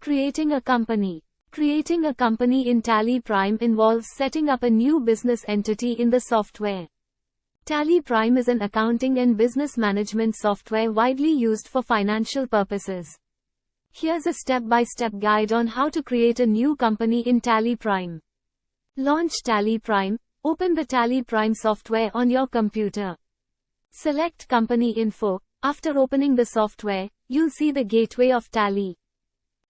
Creating a company. Creating a company in Tally Prime involves setting up a new business entity in the software. Tally Prime is an accounting and business management software widely used for financial purposes. Here's a step-by-step guide on how to create a new company in Tally Prime. Launch Tally Prime. Open the Tally Prime software on your computer. Select Company Info. After opening the software, you'll see the gateway of Tally.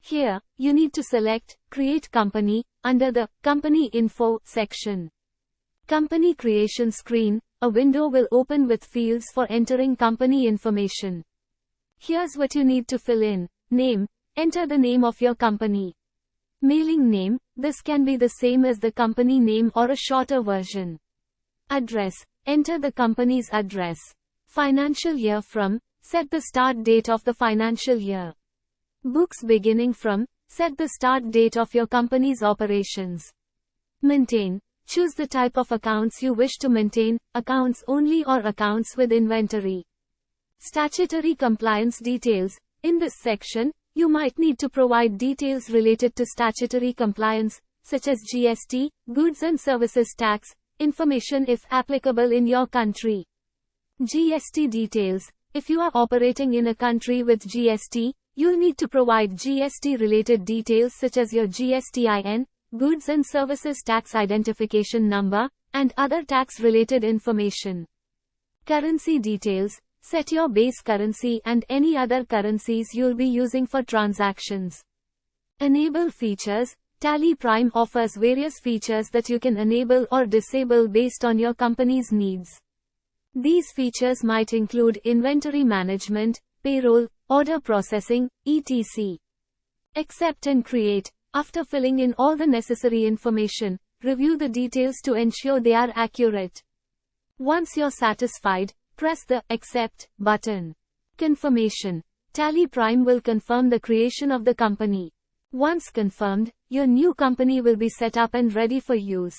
Here, you need to select Create Company under the Company Info section. Company Creation screen. A window will open with fields for entering company information. Here's what you need to fill in. Name. Enter the name of your company. Mailing name. This can be the same as the company name or a shorter version. Address. Enter the company's address. Financial year from. Set the start date of the financial year. Books beginning from. Set the start date of your company's operations. Maintain. Choose the type of accounts you wish to maintain, accounts only or accounts with inventory. Statutory compliance details. In this section, you might need to provide details related to statutory compliance, such as GST, goods and services tax, information if applicable in your country. GST details. If you are operating in a country with GST, you'll need to provide GST related details such as your GSTIN, goods and services tax identification number, and other tax related information. Currency details. Set your base currency and any other currencies you'll be using for transactions. Enable features. Tally Prime offers various features that you can enable or disable based on your company's needs. These features might include inventory management, payroll, order processing, etc. Accept and create. After filling in all the necessary information, review the details to ensure they are accurate. Once you're satisfied, press the Accept button. Confirmation. Tally Prime will confirm the creation of the company. Once confirmed, your new company will be set up and ready for use.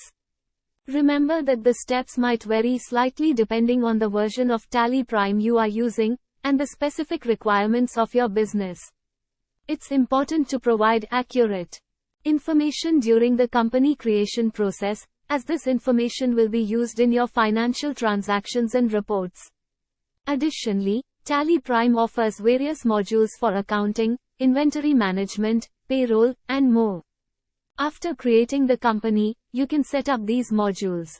Remember that the steps might vary slightly depending on the version of Tally Prime you are using, and the specific requirements of your business. It's important to provide accurate information during the company creation process, as this information will be used in your financial transactions and reports. Additionally, Tally Prime offers various modules for accounting, inventory management, payroll, and more. After creating the company, you can set up these modules.